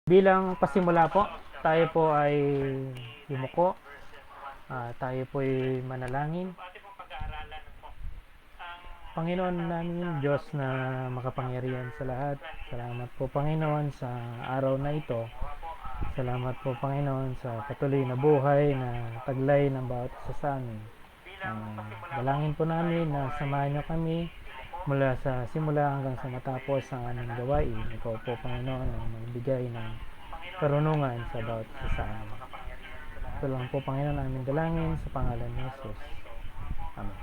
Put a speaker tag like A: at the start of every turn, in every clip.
A: Bilang pasimula po, tayo po ay yumuko, tayo po ay manalangin. Panginoon namin Diyos na makapangyarihan sa lahat, salamat po Panginoon sa araw na ito. Salamat po Panginoon sa patuloy na buhay na taglay ng bawat isa sa amin. Dalangin po namin na samahan niyo kami mula sa simula hanggang sa matapos ang aming gawain. Ikaw po Panginoon ang magbigay ng karunungan sa bawat isa sa amin. Ito lang po Panginoon ang aming dalangin sa pangalan ni Jesus. Amen.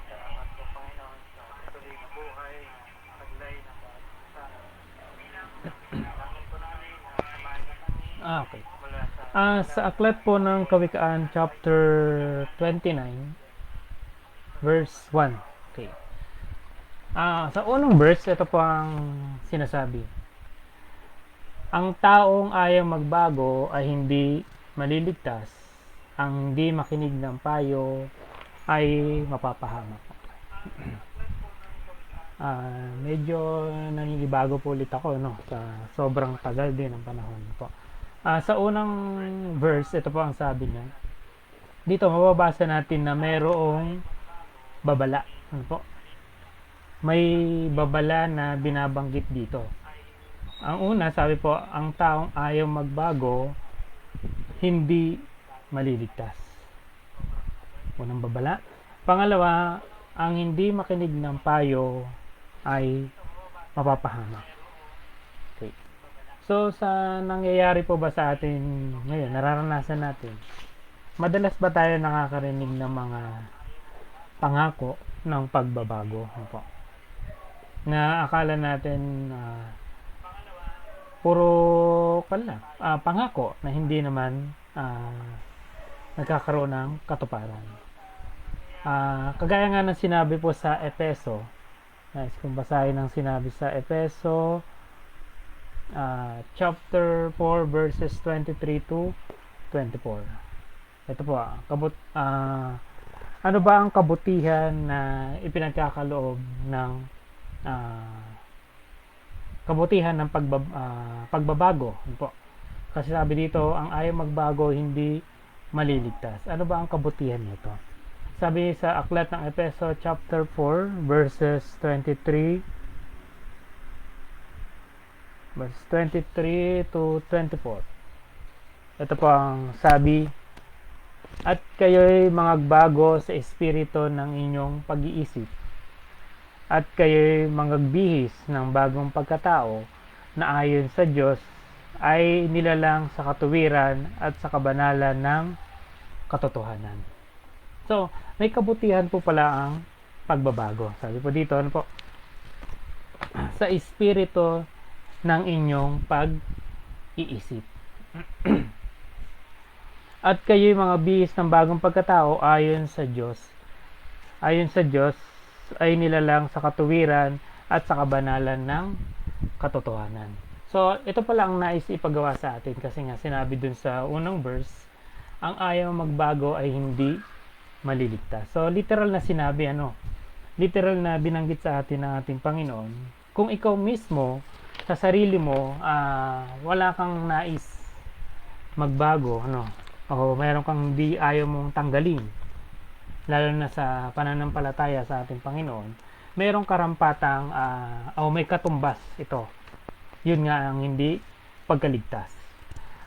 A: Okay. Sa aklat po ng Kawikaan chapter 29 verse 1. Okay. Sa unang verse, ito po ang sinasabi. Ang taong ayaw magbago ay hindi maliligtas. Ang hindi makinig ng payo ay mapapahamak. Medyo naninibago po ulit ako sa sobrang tagal din ng panahon po. Sa unang verse, ito po ang sabi niya. Dito mababasa natin na mayroong babala. May babala na binabanggit dito. Ang una, sabi po, ang taong ayaw magbago, hindi maliligtas. Unang babala. Pangalawa, ang hindi makinig ng payo ay mapapahamak. Okay. So, sa nangyayari po ba sa atin ngayon, nararanasan natin, madalas ba tayo nakakarinig ng mga pangako ng pagbabago? Na akala natin puro pangako na hindi naman nagkakaroon ng katuparan. Kagaya nga ng sinabi po sa Efeso, kung basahin ang sinabi sa Efeso chapter 4 verses 23 to 24. Ito po, ano ba ang kabutihan na ipinagkakaloob ng kabutihan ng pagbabago po. Kasi sabi dito, ang ayaw magbago hindi maliligtas. Ano ba ang kabutihan nito? Sabi sa aklat ng Efeso chapter 4 verses 23 to 24. Ito po ang sabi, at kayo'y magbago sa espiritu ng inyong pag-iisip, at kayo'y mangagbihis ng bagong pagkatao na ayon sa Diyos ay nilalang sa katuwiran at sa kabanalan ng katotohanan. So, may kabutihan po pala ang pagbabago. Sabi po dito, sa espiritu ng inyong pag-iisip. At kayo'y mga bihis ng bagong pagkatao ayon sa Diyos. Ayon sa Diyos ay nilalang sa katuwiran at sa kabanalan ng katotohanan. So, ito pala ang nais ipagawa sa atin kasi nga sinabi dun sa unang verse, ang ayaw magbago ay hindi maliligtas. So, literal na sinabi, literal na binanggit sa atin ng ating Panginoon, kung ikaw mismo, sa sarili mo, wala kang nais magbago, o mayroon kang di ayaw mong tanggalin, lalo na sa pananampalataya sa ating Panginoon, mayroong karampatang may katumbas ito. Yun nga ang hindi pagkaligtas.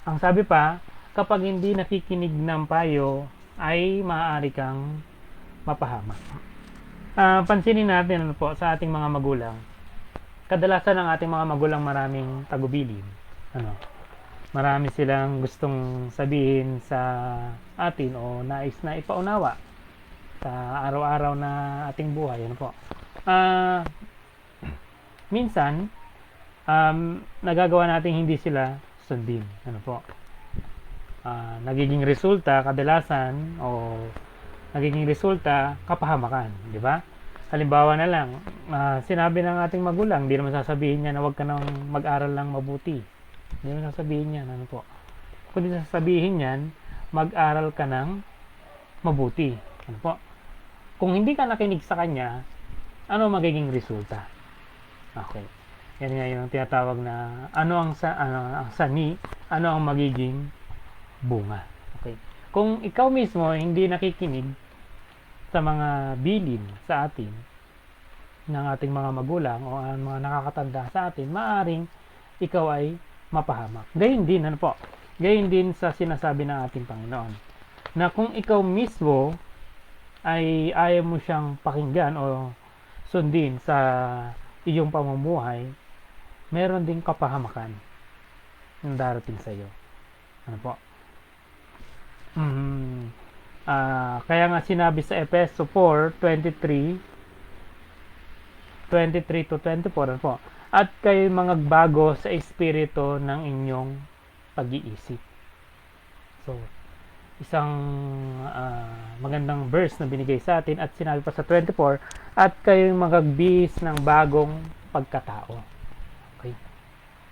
A: Ang sabi pa, kapag hindi nakikinig ng payo, ay maaari kang mapahamak. Pansinin natin po sa ating mga magulang. Kadalasan ng ating mga magulang maraming tagubilin. Marami silang gustong sabihin sa atin o nais na ipaunawa sa araw-araw na ating buhay. Minsan nagagawa natin hindi sila sundin. Nagiging resulta kadalasan o nagiging resulta kapahamakan, di ba? Halimbawa na lang, sinabi ng ating magulang, hindi naman sasabihin niya na huwag ka nang mag-aral lang mabuti. Hindi naman sasabihin niya, kundi sasabihin niyan, mag-aral ka ng mabuti. Kung hindi ka nakinig sa kanya, ano magiging resulta? Okay. Yan nga yung tinatawag na ang sani, ano ang magiging bunga. Okay. Kung ikaw mismo hindi nakikinig sa mga bilin sa atin ng ating mga magulang o ang mga nakakatanda sa atin, maaring ikaw ay mapahamak. Gayun din, ano po? Gayun din sa sinasabi ng ating Panginoon. Na kung ikaw mismo ay ayaw mo siyang pakinggan o sundin sa iyong pamumuhay, meron ding kapahamakan na darating sa iyo. Ano po? Kaya nga sinabi sa Efeso 4:23 to 24, ano po? At kayo mga bago sa espiritu ng inyong pag-iisip. So, isang magandang verse na binigay sa atin at sinabi pa sa 24, at kayo magbihis ng bagong pagkatao. Okay?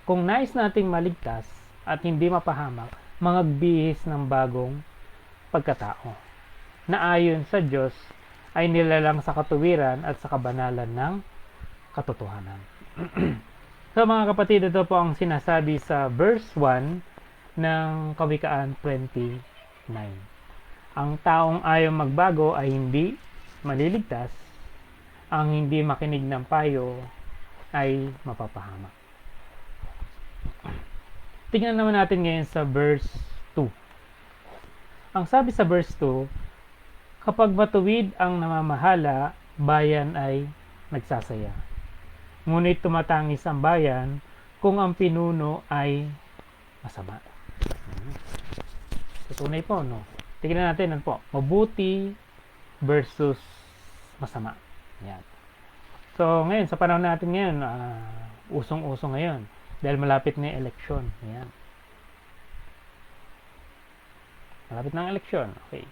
A: Kung nais nating maligtas at hindi mapahamak, magbihis ng bagong pagkatao na ayon sa Diyos ay nilalang sa katuwiran at sa kabanalan ng katotohanan. So mga kapatid, ito po ang sinasabi sa verse 1 ng Kawikaan 29. Ang taong ayaw magbago ay hindi maliligtas, ang hindi makinig ng payo ay mapapahamak. Tingnan naman natin ngayon sa verse 2. Ang sabi sa verse 2, kapag matuwid ang namamahala, bayan ay nagsasaya. Ngunit tumatangis ang bayan kung ang pinuno ay masama. Tunay po, no? Tingnan natin, ano po? Mabuti versus masama. Yan. So, ngayon, sa panahon natin ngayon, usong-usong ngayon. Dahil malapit na yung eleksyon. Yan. Malapit na ang eleksyon. Okay.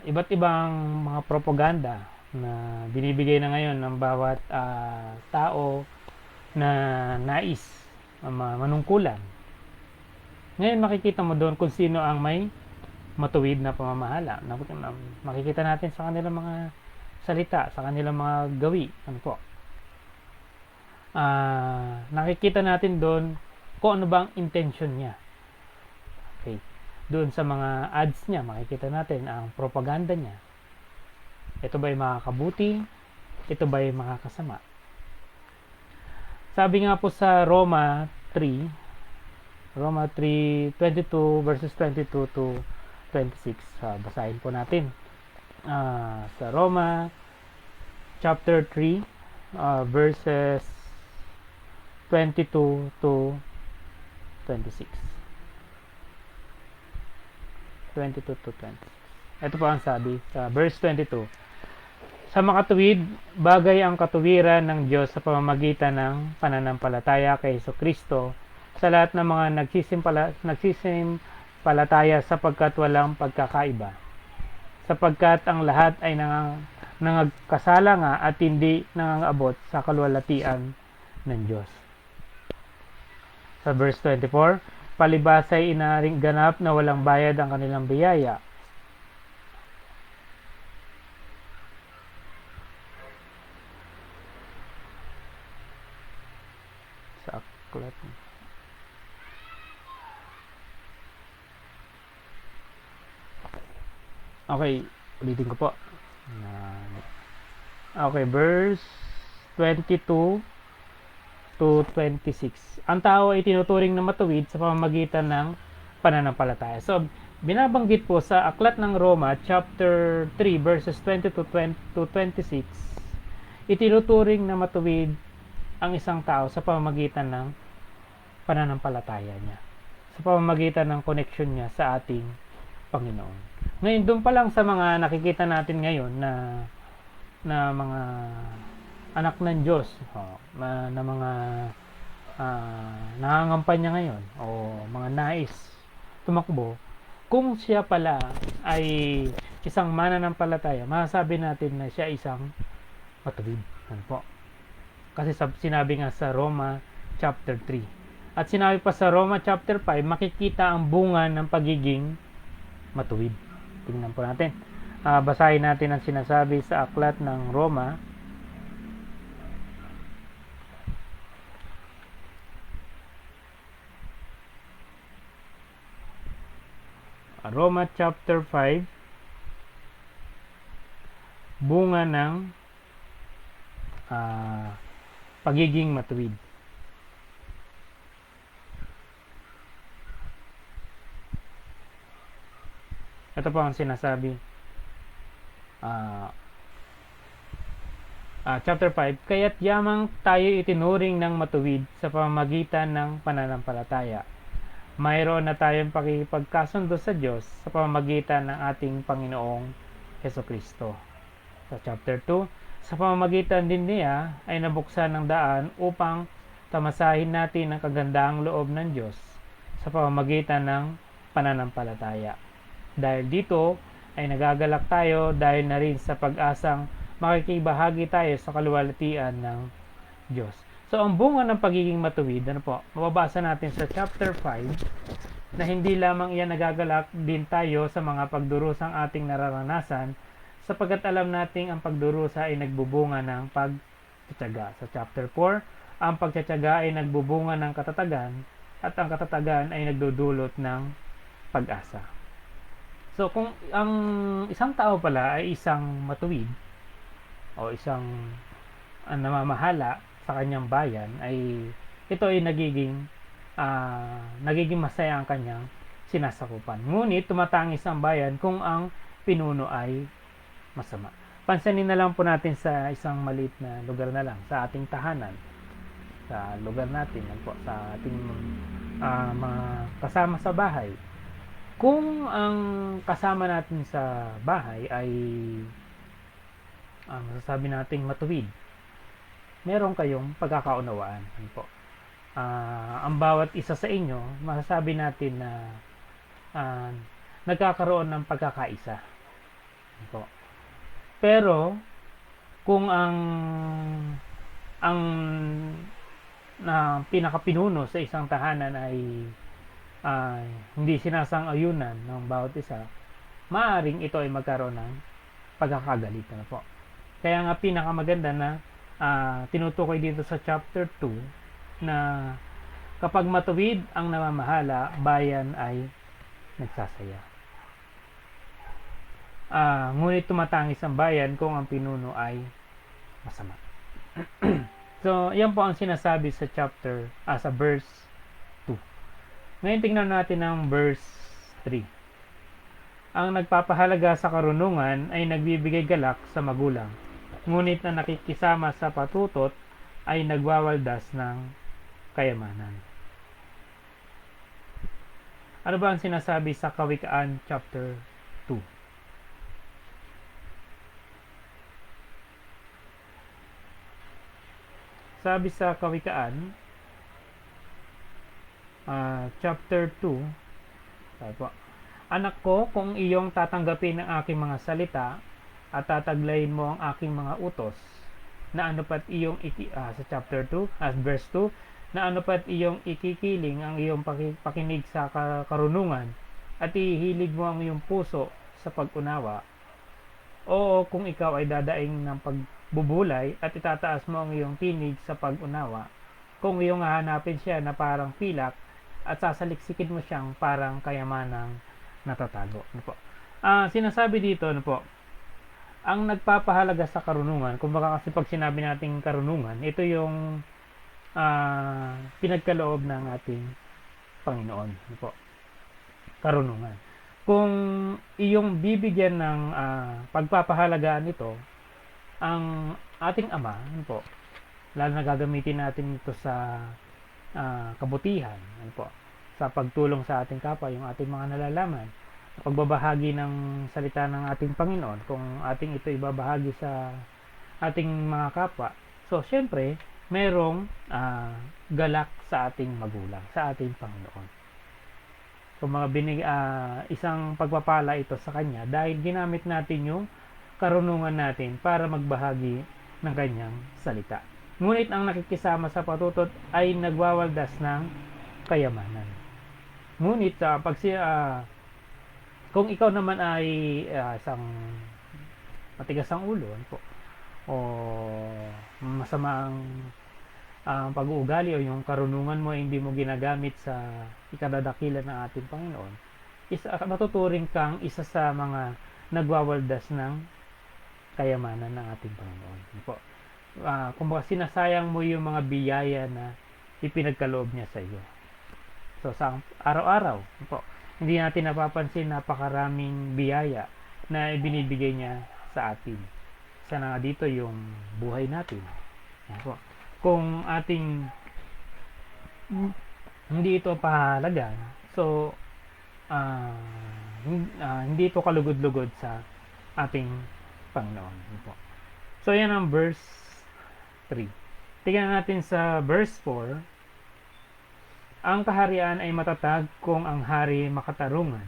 A: Iba't ibang mga propaganda na binibigay na ngayon ng bawat tao na nais manungkulan. Ngayon makikita mo doon kung sino ang may matuwid na pamamahala. Makikita natin sa kanilang mga salita, sa kanilang mga gawi. Ano po? Nakikita natin doon kung ano bang intention niya. Okay. Doon sa mga ads niya, makikita natin ang propaganda niya. Ito ba'y makakabuti? Ito ba'y makakasama? Sabi nga po sa Roma 3:22 verses 22 to 26. Basahin po natin. Sa Roma chapter 3 verses 22 to 26. 22 to 26. Ito po ang sabi sa verse 22. Sa makatuwid, bagay ang katuwiran ng Diyos sa pamamagitan ng pananampalataya kay Jesucristo sa lahat ng mga nagsisimpalataya sapagkat walang pagkakaiba. Sapagkat ang lahat ay nangagkasala nga at hindi nangangabot sa kaluwalhatian ng Diyos. Sa verse 24, palibhas ay inaring ganap na walang bayad ang kanilang biyaya. Sa aklat. Okay, ulitin ko po. Okay, verse 22 to 26. Ang tao ay tinuturing na matuwid sa pamamagitan ng pananampalataya. So, binabanggit po sa aklat ng Roma, chapter 3, verses 20 to 26, itinuturing na matuwid ang isang tao sa pamamagitan ng pananampalataya niya. Sa pamamagitan ng connection niya sa ating Panginoon. Ngayon, doon pa lang sa mga nakikita natin ngayon na mga anak ng Diyos, na mga nangangampanya ngayon o mga nais tumakbo, kung siya pala ay isang mananampalataya, masasabi natin na siya isang matuwid. Ano po? Kasi sinabi nga sa Roma chapter 3. At sinabi pa sa Roma chapter 5, makikita ang bunga ng pagiging matuwid. Tingnan po natin. Basahin natin ang sinasabi sa aklat ng Roma Roma chapter 5, bunga ng pagiging matuwid. Ito po ang sinasabi. Chapter 5, kaya't yamang tayo itinuring ng matuwid sa pamamagitan ng pananampalataya. Mayroon na tayong pakipagkasundo sa Diyos sa pamamagitan ng ating Panginoong Hesukristo. Sa chapter 2, sa pamamagitan din niya ay nabuksan ng daan upang tamasahin natin ang kagandahang loob ng Diyos sa pamamagitan ng pananampalataya. Dahil dito ay nagagalak tayo dahil na rin sa pag-asang makikibahagi tayo sa kaluwalhatian ng Diyos. So, ang bunga ng pagiging matuwid, mababasa natin sa chapter 5, na hindi lamang iyan nagagalak din tayo sa mga pagdurusang ating nararanasan, sapagkat alam nating ang pagdurusa ay nagbubunga ng pagtitiyaga. Sa chapter 4, ang pagtitiyaga ay nagbubunga ng katatagan, at ang katatagan ay nagdudulot ng pag-asa. So, kung ang isang tao pala ay isang matuwid, o isang namamahala sa kanyang bayan, ay ito ay nagiging masaya ang kanyang sinasakupan. Ngunit tumatangis ang bayan kung ang pinuno ay masama. Pansinin na lang po natin sa isang maliit na lugar na lang, sa ating tahanan, sa lugar natin, sa ating mga kasama sa bahay. Kung ang kasama natin sa bahay ay masasabi nating matuwid, meron kayong pagkakaunawaan. Ang bawat isa sa inyo, masasabi natin na nagkakaroon ng pagkakaisa. Pero kung ang pinakapinuno sa isang tahanan ay hindi sinasang-ayunan ng bawat isa, maaaring ito ay magkaroon ng pagkakagalitan po. Kaya nga pinakamaganda na tinutukoy dito sa chapter 2 na kapag matuwid ang namamahala, bayan ay nagsasaya. Ngunit tumatangis ang bayan kung ang pinuno ay masama. So, yan po ang sinasabi sa chapter, sa verse 2. Ngayon tingnan natin ang verse 3. Ang nagpapahalaga sa karunungan ay nagbibigay galak sa magulang, ngunit na nakikisama sa patutot ay nagwawaldas ng kayamanan. Ano ba ang sinasabi sa Kawikaan chapter 2? Sabi sa Kawikaan chapter 2, sabi po, anak ko, kung iyong tatanggapin ang aking mga salita at tataglayin mo ang aking mga utos, na ano pat iyong sa chapter 2, verse 2, na ano pat iyong ikikiling ang iyong pakinig sa karunungan at ihilig mo ang iyong puso sa pag-unawa. Oo, kung ikaw ay dadaing ng pagbubulay at itataas mo ang iyong tinig sa pag-unawa, kung iyong hahanapin siya na parang pilak at sasaliksikin mo siyang parang kayamanang natatago. Sinasabi dito, ang nagpapahalaga sa karunungan, kumbaga kasi pag sinabi nating karunungan, ito yung pinagkaloob ng ating Panginoon. Karunungan. Kung iyong bibigyan ng pagpapahalagaan nito, ang ating Ama, lalo na gagamitin natin ito sa kabutihan, sa pagtulong sa ating kapwa, yung ating mga nalalaman, pagbabahagi ng salita ng ating Panginoon, kung ating ito ibabahagi sa ating mga kapwa. So, syempre, merong galak sa ating magulang, sa ating Panginoon. Kung isang pagpapala ito sa Kanya dahil ginamit natin yung karunungan natin para magbahagi ng Kanyang salita. Ngunit ang nakikisama sa patutot ay nagwawaldas ng kayamanan. Ngunit kung ikaw naman ay isang matigas ang ulo o masama ang pag-uugali o yung karunungan mo ay hindi mo ginagamit sa ikadadakilan ng ating Panginoon, matuturing kang isa sa mga nagwawaldas ng kayamanan ng ating Panginoon. Ano po? Kumbaga sinasayang mo yung mga biyaya na ipinagkaloob niya sa iyo. So sa araw-araw, ano po, hindi natin napapansin napakaraming biyaya na ibinibigay niya sa atin. Isa na nga dito yung buhay natin. Ano po? Kung ating hindi ito pahalaga, so hindi ito kalugod-lugod sa ating Panginoon. Ano po? So yan ang verse 3. Tingnan natin sa verse 4. Ang kaharian ay matatag kung ang hari makatarungan,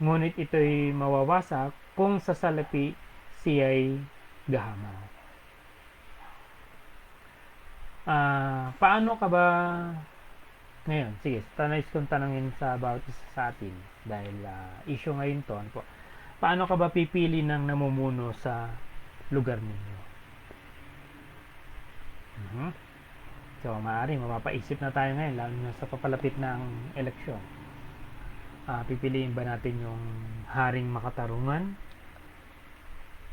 A: ngunit ito'y mawawasak kung sa salapi siya'y gahaman. Paano ka ba ngayon? Sige, tanais kong tanongin sa bawat isa sa atin dahil issue ngayon to. Ano po? Paano ka ba pipili ng namumuno sa lugar ninyo? So, maaari mapapaisip na tayo ngayon lalo na sa papalapit ng eleksyon. Pipiliin ba natin yung haring makatarungan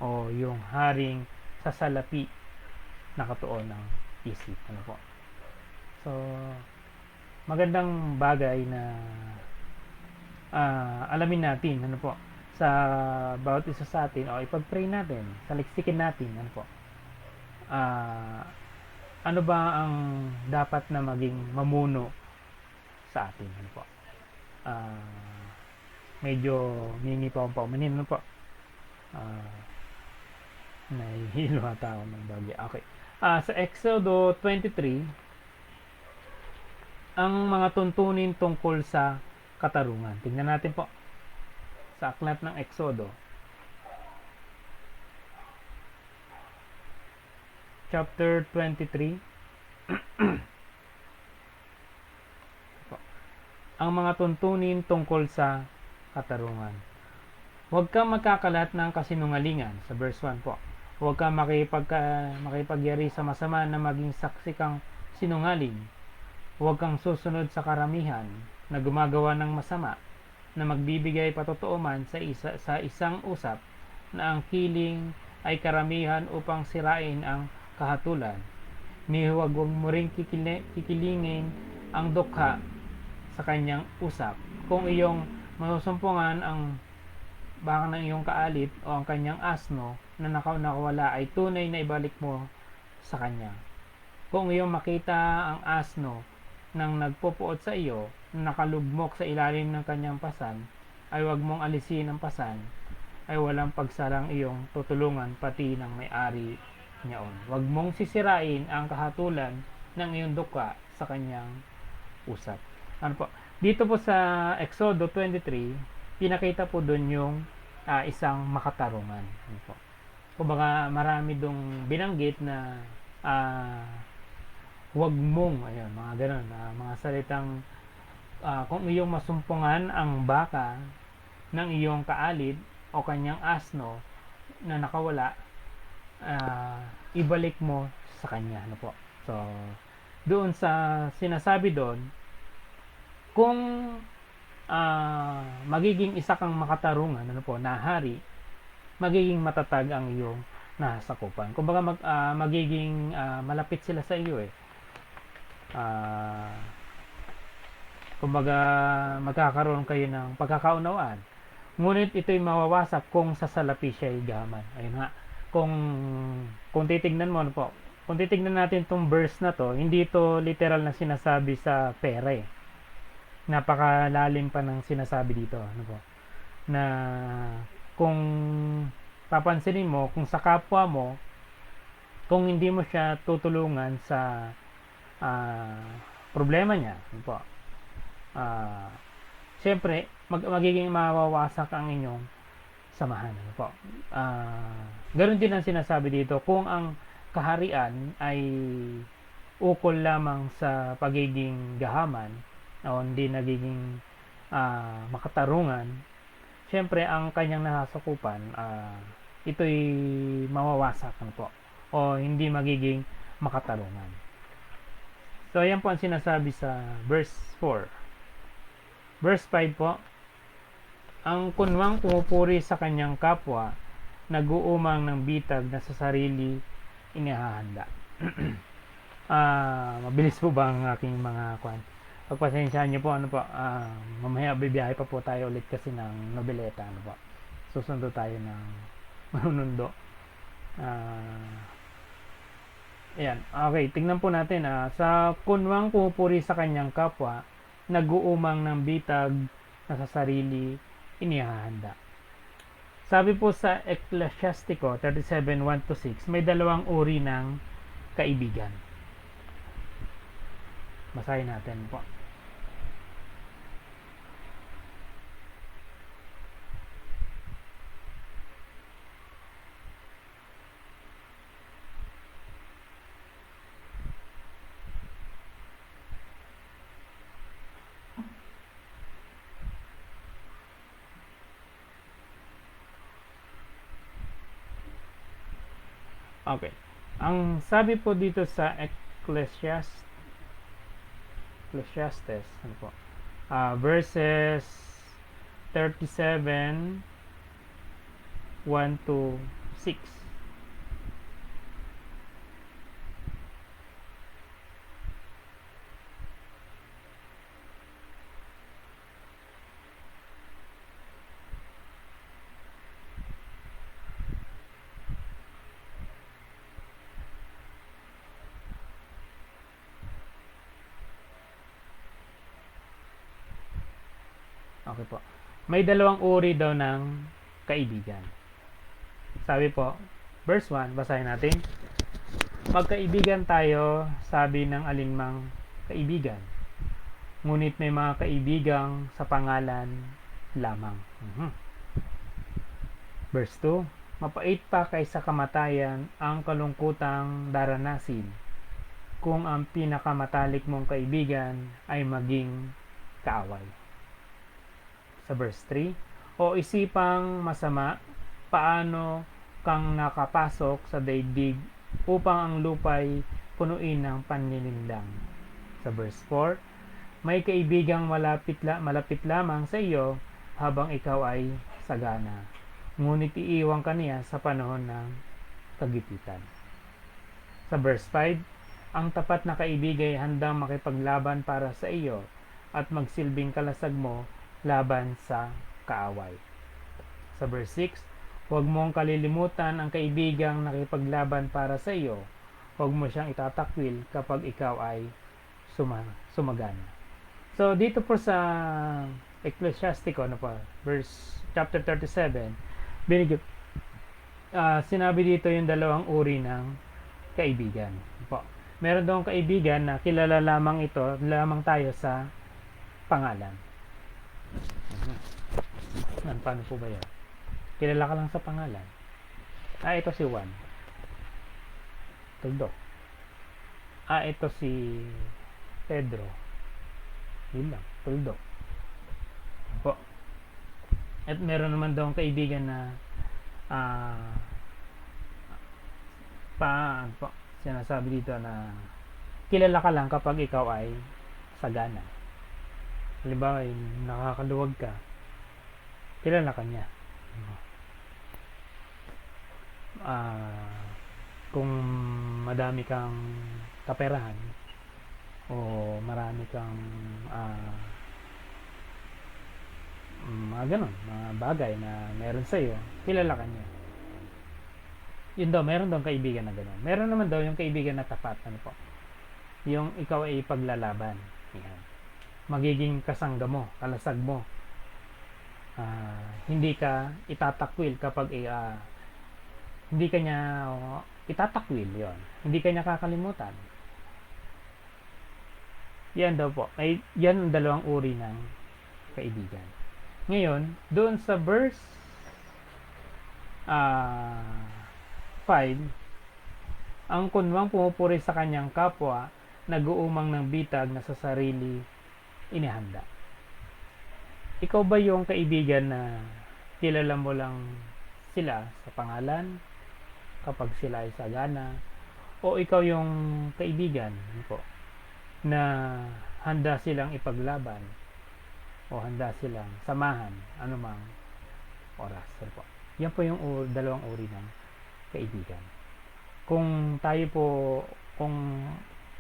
A: o yung haring sasalapi na katuon ng isip? Ano po? So, magandang bagay na alamin natin, ano po, sa bawat isa sa atin o ipag-pray natin, saliksikin natin, ano po, ano ba ang dapat na maging mamuno sa atin, ano po. Medyo mingi pa akong paumanin, ano po. Nahihilo ata ako ng bagay. Okay. Sa Exodo 23, ang mga tuntunin tungkol sa katarungan. Tingnan natin po sa aklat ng Exodo. Chapter 23. Ang mga tuntunin tungkol sa katarungan. Huwag kang magkakalat ng kasinungalingan. Sa verse 1 po. Huwag kang makipagyari sa masama na maging saksi kang sinungaling. Huwag kang susunod sa karamihan na gumagawa ng masama, na magbibigay patotoo man sa isang usap, na ang kiling ay karamihan upang sirain ang kahatulan. Ni huwag mo ring kikilingin ang dukha sa kanyang usap. Kung iyong masusumpungan ang baka ng iyong kaalit o ang kanyang asno na nakawala, ay tunay na ibalik mo sa kanya. Kung iyong makita ang asno nang nagpupuot sa iyo, na nakalugmok sa ilalim ng kanyang pasan, ay huwag mong alisin ang pasan, ay walang pagsalang iyong tutulungan pati ng may-ari niyaon. Huwag mong sisirain ang kahatulan ng iyong dukha sa kanyang usap. Ano po? Dito po sa Exodo 23, pinakita po doon yung isang makatarungan. Ano po? Kumbaga marami dong binanggit na huwag mong, ayun, mga ganun, mga salitang kung iyong masumpungan ang baka ng iyong kaalit o kanyang asno na nakawala, ibalik mo sa kanya. Ano po? So, doon sa sinasabi doon, kung magiging isa kang makatarungan, ano po, na hari, magiging matatag ang iyong nasakupan. Kumbaga magiging malapit sila sa iyo eh. Kumbaga magkakaroon kayo ng pagkakaunawaan. Ngunit ito'y mawawasak kung sasalapi siya'y gaman. Ayun nga. Kung titignan mo, ano po, kung titignan natin itong verse na to, hindi ito literal na sinasabi sa pera eh. Napakalalim pa ng sinasabi dito. Ano po? Na kung papansinin mo, kung sa kapwa mo, kung hindi mo siya tutulungan sa problema niya, ano po, siyempre, magiging mawawasak ang inyong samahan. Ano po? Ganon din ang sinasabi dito, kung ang kaharian ay ukol lamang sa pagiging gahaman o hindi nagiging makatarungan, siyempre ang kanyang nasasakupan, ito'y mawawasak, ano po, o hindi magiging makatarungan. So ayan po ang sinasabi sa verse 4. Verse 5 po, Ang kunwang pumupuri sa kanyang kapwa, nag-uumang ng bitag na sa sarili inihahanda. Mabilis po ba ang aking mga kwan? Pagpasensyaan niyo po, mamaya bibiyahe pa po tayo ulit kasi ng Nobeleta, susundo tayo ng manunundo. Ayan, okay, tingnan po natin. Sa kunwang pumupuri sa kanyang kapwa, nag-uumang ng bitag na sa sarili inihahanda. Sabi po sa Ecclesiastico 37:1-6, may dalawang uri ng kaibigan. Basahin natin po. Okay. Ang sabi po dito sa Ecclesiastes, verses 37, 1-6. Okay po. May dalawang uri daw ng kaibigan. Sabi po, verse 1, basahin natin. Magkaibigan tayo, sabi ng alinmang kaibigan. Ngunit may mga kaibigang sa pangalan lamang. Verse 2, mapait pa kaysa kamatayan ang kalungkutang daranasin kung ang pinakamatalik mong kaibigan ay maging kaaway. Sa verse 3, o isipang masama, paano kang nakapasok sa daigdig upang ang lupay punuin ng panninindang. Sa verse 4, may kaibigang malapit lamang sa iyo habang ikaw ay sagana, ngunit iiwan ka niya sa panahon ng kagipitan. Sa verse 5, ang tapat na kaibigay handang makipaglaban para sa iyo at magsilbing kalasag mo laban sa kaaway. Sa verse 6, huwag mong kalilimutan ang kaibigang nakipaglaban para sa iyo. Huwag mo siyang itatakwil kapag ikaw ay sumagana. So, dito po sa Ecclesiastico, chapter 37, sinabi dito yung dalawang uri ng kaibigan. Meron doon kaibigan na kilala lamang tayo sa pangalan. Paano po ba yan? Kilala ka lang sa pangalan. Ito si Juan. Tuldok. Ito si Pedro. Yun lang. Tuldok. Po. At meron naman daw kaibigan na sinasabi dito na kilala ka lang kapag ikaw ay sagana. Halimbawa, nakakaluwag ka, kilala ka niya. Kung madami kang kaperahan o marami kang mga ganon, mga bagay na meron sa'yo, kilala ka niya. Yun daw, meron daw kaibigan na ganon. Meron naman daw yung kaibigan na tapat, yung ikaw ay ipaglalaban. Yan. Magiging kasangga mo, kalasag mo. Hindi ka itatakwil kapag hindi ka niya itatakwil yon. Hindi ka niya kakalimutan. Yan daw po. Yan ang dalawang uri ng kaibigan. Ngayon, doon sa verse 5, ang kunwang pumupuri sa kanyang kapwa, nag-uumang ng bitag na sa sarili inihanda. Ikaw ba yung kaibigan na kilala mo lang sila sa pangalan kapag sila ay sagana, o ikaw yung kaibigan po na handa silang ipaglaban o handa silang samahan anumang oras. Ano po? Yan po yung dalawang uri ng kaibigan. Kung tayo po, kung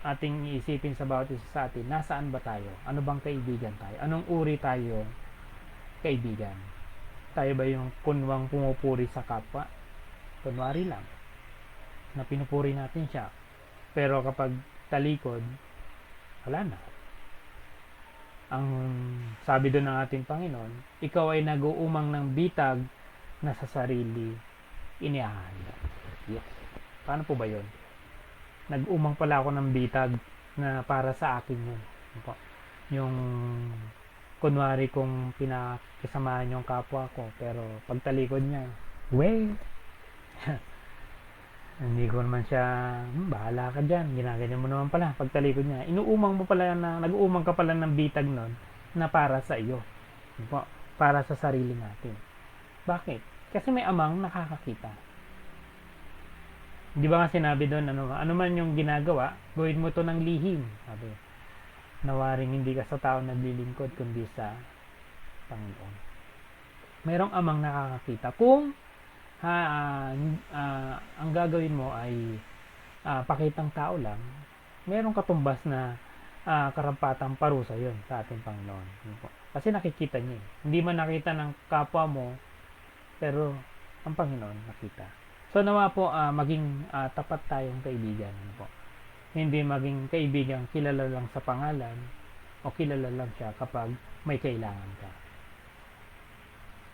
A: ating iisipin sa bawat isa sa atin, nasaan ba tayo? Ano bang kaibigan tayo? Anong uri tayo kaibigan? Tayo ba yung kunwang pumupuri sa kapwa? Kunwari lang, na pinupuri natin siya. Pero kapag talikod, wala na. Ang sabi doon ng ating Panginoon, ikaw ay nag-uumang ng bitag na sa sarili iniahanda. Yes. Paano po ba yun? Nag-umang pala ako ng bitag na para sa akin yun. Yung kunwari kung pinakisamahan yung kapwa ko, pero pagtalikod niya, hindi ko naman siya, bahala ka dyan, ginaganyan mo naman pala. Pagtalikod niya, inuumang mo pala na, nag-uumang ka pala ng bitag nun na para sa iyo. Para sa sarili natin. Bakit? Kasi may amang nakakakita. Di ba nga sinabi doon, ano man yung ginagawa, gawin mo to ng lihim. Sabi, nawaring hindi ka sa tao naglilingkod, kundi sa Panginoon. Mayroong amang nakakakita. Kung ang gagawin mo ay pakitang tao lang, mayroong katumbas na karampatang parusa yon sa ating Panginoon. Kasi nakikita niya. Hindi man nakita ng kapwa mo, pero ang Panginoon nakita. So nawa po maging tapat tayong kaibigan po. Hindi maging kaibigan kilala lang sa pangalan o kilala lang siya kapag may kailangan ka.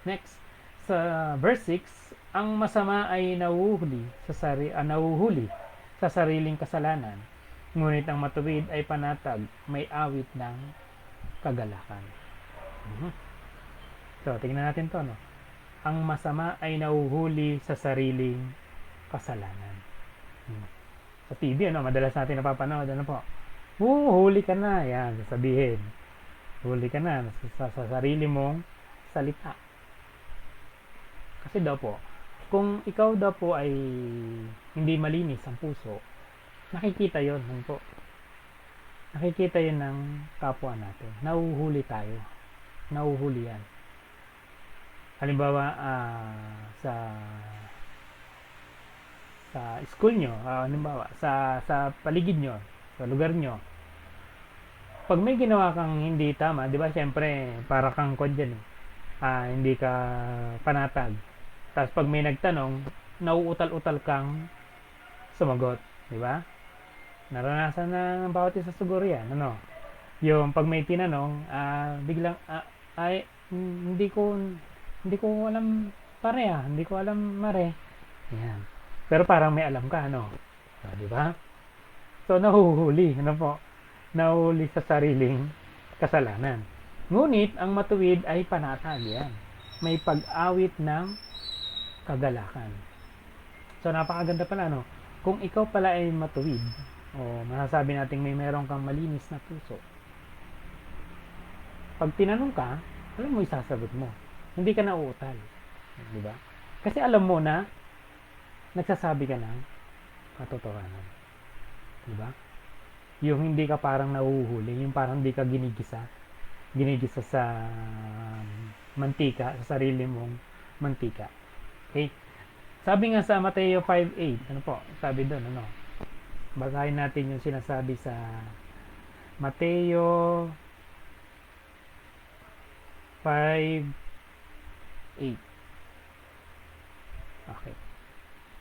A: Next, sa verse 6, ang masama ay nahuhuli sa sariling kasalanan, ngunit ang matuwid ay panatag, may awit ng kagalakan. So, tingnan natin to, no? Ang masama ay nahuhuli sa sariling kasalanan. Sa TV, madalas natin napapanood, po? Huli ka na, yan, sasabihin. Huli ka na sa sarili mong salita. Kasi daw po, kung ikaw daw po ay hindi malinis ang puso, nakikita yon po. Nakikita yun ng kapwa natin. Nahuhuli tayo. Nahuhuli yan. Halimbawa, sa school nyo, halimbawa, sa paligid nyo, sa lugar nyo, pag may ginawa kang hindi tama, di ba, syempre, para kang kod dyan, hindi ka panatag. Tapos pag may nagtanong, nauutal-utal kang sumagot, di ba? Naranasan na ng bawat isa siguro yan, yung pag may tinanong, biglang, hindi ko alam pare, hindi ko alam mare. Yan. Pero parang may alam ka, di ba? So, nahuhuli, nahuhuli sa sariling kasalanan. Ngunit, ang matuwid ay panatag, yan. May pag-awit ng kagalakan. So, napakaganda pala, kung ikaw pala ay matuwid, o masasabi natin may meron kang malinis na puso, pag tinanong ka, alam mo isasagot mo. Hindi ka na uutal. Di ba? Kasi alam mo na nagsasabi ka ng katotohanan. Di ba? Yung hindi ka parang nahuhuli, yung parang hindi ka ginigisa sa mantika, sa sarili mong mantika. Okay? Sabi nga sa Mateo 5:8, sabi doon, basahin natin yung sinasabi sa Mateo 5:8. Okay.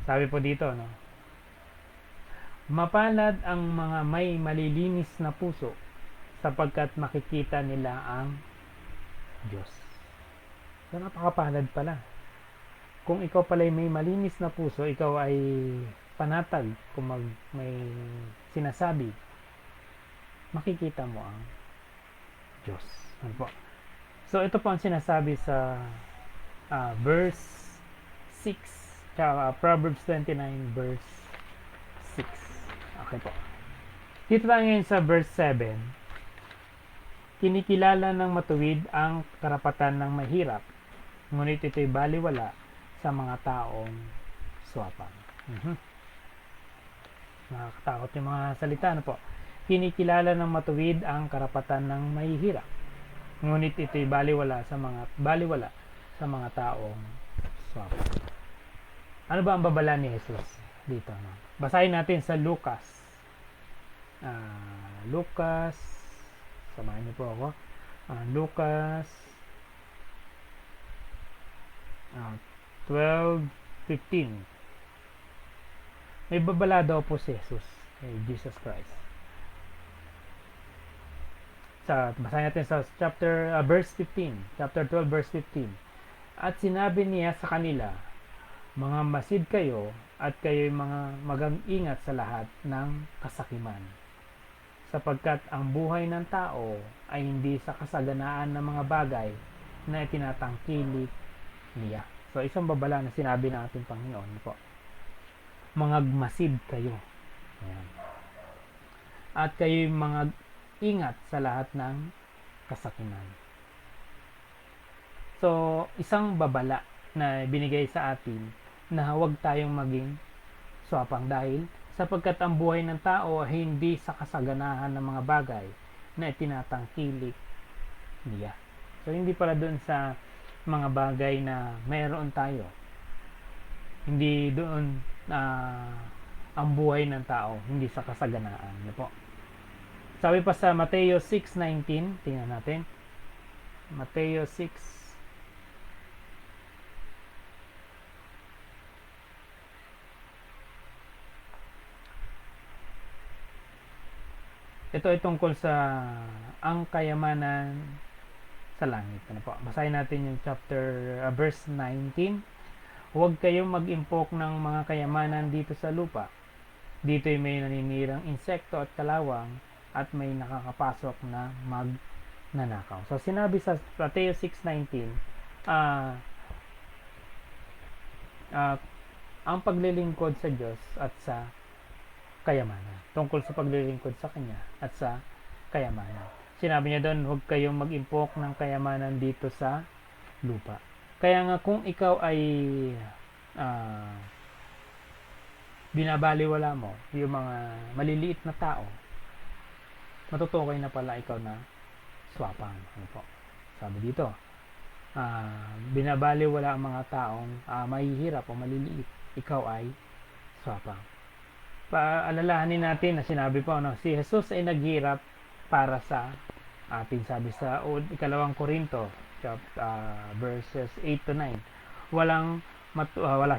A: Sabi po dito, mapalad ang mga may malilinis na puso sapagkat makikita nila ang Diyos. So, napakapalad pala. Kung ikaw pala may malinis na puso, ikaw ay panatag, kung may sinasabi, makikita mo ang Diyos. So, ito po ang sinasabi sa verse 6, Proverbs 29 verse 6. Okay po. Dito tayo ngayon sa verse 7. Kinikilala ng matuwid ang karapatan ng mahirap, ngunit ito'y baliwala sa mga taong swapang. Nakakatakot yung mga salita, Kinikilala ng matuwid ang karapatan ng mahihirap, ngunit ito'y baliwala sa mga taong swapang. Ano ba ang babala ni Jesus dito? No? Basahin natin sa Lucas. Lucas, samahan niyo po ako. Lucas 12:15. May babala daw po si Jesus, Jesus Christ. Basahin natin sa verse 15, chapter 12 verse 15. At sinabi niya sa kanila, mga masid kayo at kayo'y mga mag-ingat sa lahat ng kasakiman, sapagkat ang buhay ng tao ay hindi sa kasaganaan ng mga bagay na itinatangkilik niya. So isang babala na sinabi ng ating Panginoon po, mga masid kayo. Ayan. At kayo'y mga ingat sa lahat ng kasakiman. So, isang babala na binigay sa atin na huwag tayong maging swapang dahil sapagkat ang buhay ng tao ay hindi sa kasaganahan ng mga bagay na itinatangkilik niya. So, hindi pala doon sa mga bagay na mayroon tayo. Hindi doon ang buhay ng tao, hindi sa kasaganaan. Ano po? Sabi pa sa Mateo 6:19, tingnan natin. Mateo 6. Ito ay tungkol sa ang kayamanan sa langit. Ano po? Basahin natin yung verse 19. Huwag kayong mag-impok ng mga kayamanan dito sa lupa. Dito'y may naninirang insekto at kalawang at may nakakapasok na magnanakaw. So, sinabi sa Mateo 6:19, ang paglilingkod sa Diyos at sa kayamanan. Tungkol sa paglilingkod sa Kanya at sa kayamanan. Sinabi niya doon, huwag kayong mag-impok ng kayamanan dito sa lupa. Kaya nga kung ikaw ay binabaliwala mo yung mga maliliit na tao, matutukoy na pala ikaw na swapang. Ano po? Sabi dito, binabaliwala ang mga taong mahihirap o maliliit, ikaw ay swapang. Paalalahanin natin na sinabi po, si Jesus ay naghirap para sa atin. Sabi sa 2 Korinto verses 8 to 9, wala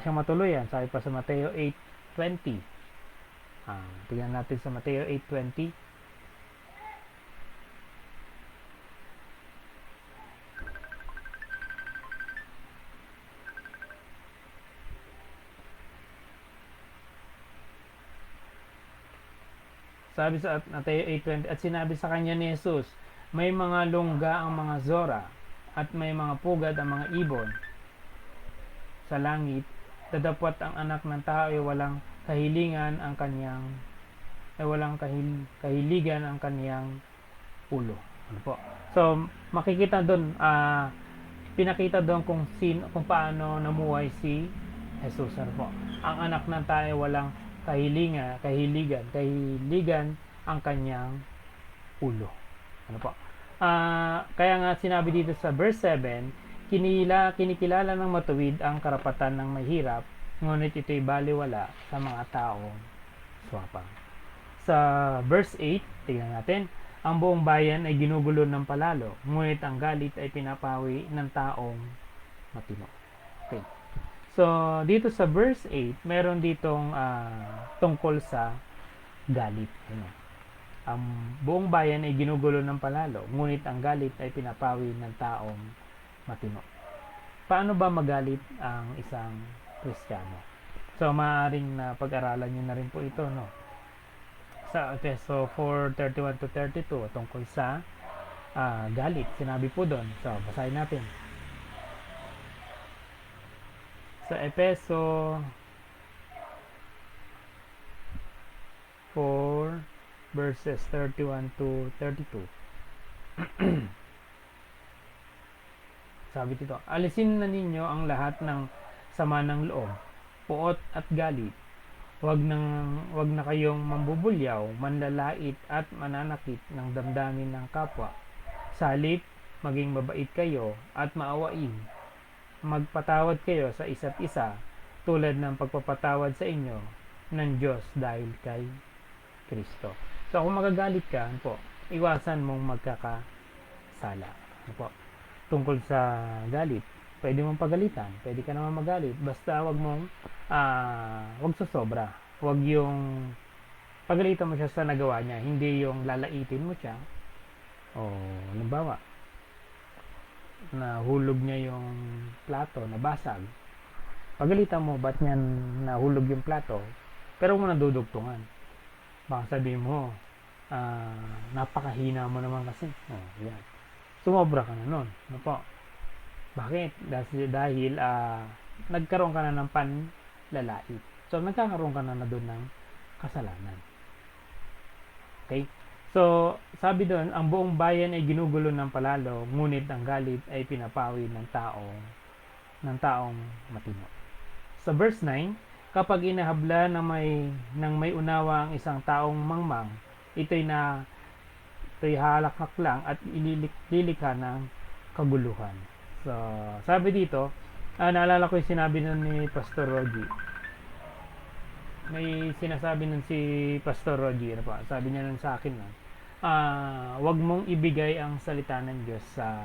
A: siyang matuluyan. Sabi pa sa Mateo 8:20. Tingnan natin sa Mateo 8:20. Sabi sa Mateo 8:20, at sinabi sa kanya ni Jesus, may mga lungga ang mga zora at may mga pugad ang mga ibon sa langit. Dadapot ang anak ng tao ay walang kahiligan ang kaniyang ulo. Ano po? So, makikita doon, pinakita doon kung paano namuhay si Jesus. Ano po? Ang anak ng tao ay walang kahiligan ang kanyang ulo. Ano po? Kaya nga sinabi dito sa verse 7, kinikilala ng matuwid ang karapatan ng mahirap, ngunit ito'y baliwala sa mga taong swapang. Sa verse 8, tingnan natin, ang buong bayan ay ginugulo ng palalo, ngunit ang galit ay pinapawi ng taong matino. Okay. So, dito sa verse 8, meron ditong tungkol sa galit. Ang buong bayan ay ginugulo ng palalo, ngunit ang galit ay pinapawi ng taong matino. Paano ba magalit ang isang Kristiyano? So, maaaring na pag-aralan nyo na rin po ito, no? Sa Efeso 4:31 to 32, tungkol sa galit. Sinabi po doon. So, basahin natin. Sa Efeso 4 verses 31 to 32. Sabi dito, alisin na ninyo ang lahat ng sama ng loob, puot at galit. Huwag na kayong mambubulyaw, manlalait at mananakit ng damdamin ng kapwa. Sa halip, maging mabait kayo at maawain. magpatawad kayo sa isa't isa tulad ng pagpapatawad sa inyo ng Diyos dahil kay Kristo. So kung magagalit ka, ano po, iwasan mong magkakasala. Ano po, tungkol sa galit, pwede mong pagalitan, pwede ka naman magalit, basta wag sa sobra. Wag yung pagalitan mo siya sa nagawa niya, hindi yung lalaitin mo siya. O halimbawa, nahulog niya yung plato, nabasag. Pagalitan mo, ba't niyan nahulog yung plato? Pero mo nadudugtungan. Baka sabihin mo, napakahina mo naman kasi. Yan. Sumobra ka na nun. Ano po? Bakit? Dahil nagkaroon ka na ng panlalait. So, nagkakaroon ka na doon ng kasalanan. Okay? So, sabi doon, ang buong bayan ay ginugulo ng palalo, ngunit ang galit ay pinapawi ng taong matino. Sa verse 9, kapag inahabla ng may unawa ang isang taong mangmang, ito'y halakak lang at ililikha ng kaguluhan. So, sabi dito, naalala ko yung sinabi nun ni Pastor Rogie. May sinasabi nun si Pastor Rogie, ano pa? Sabi niya nun sa akin, wag mong ibigay ang salita ng Diyos sa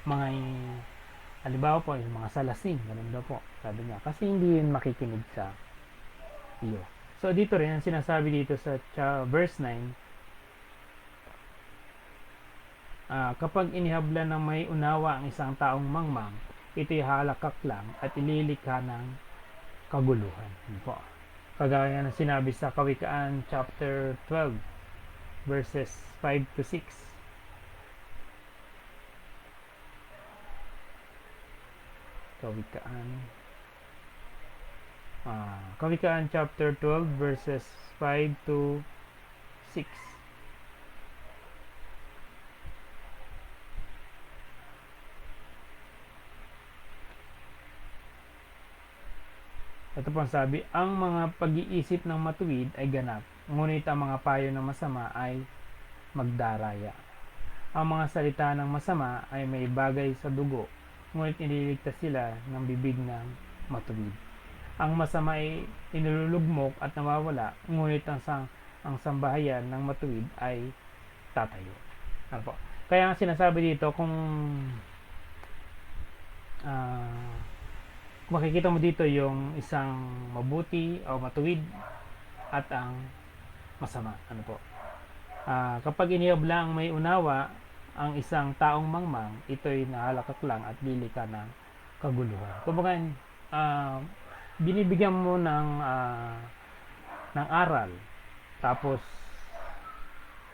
A: mga halimbawa po, yung mga salasing, ganun daw po, sabi niya, kasi hindi yun makikinig sa iyo. So dito rin, ang sinasabi dito sa verse 9, kapag inihabla ng may unawa ang isang taong mangmang, ito'y halakak lang at ililikha ng kaguluhan. Po. Kagaya ng sinabi sa Kawikaan chapter 12 verses 5 to 6. Kawikaan chapter 12 verses 5 to 6. Ito po ang sabi, ang mga pag-iisip ng matuwid ay ganap, ngunit ang mga payo ng masama ay magdaraya. Ang mga salita ng masama ay may bagay sa dugo, ngunit iniligtas sila ng bibig ng matuwid. Ang masama ay inululugmok at nawawala, ngunit ang sambahayan ng matuwid ay tatayo. Ano po? Kaya ang sinasabi dito, kung makikita mo dito yung isang mabuti o matuwid at ang masama. Ano po? Kapag inihabla ang may unawa ang isang taong mangmang, ito'y nahalakak lang at lilika ng kaguluhan. Kumbaga, binibigyan mo ng aral, tapos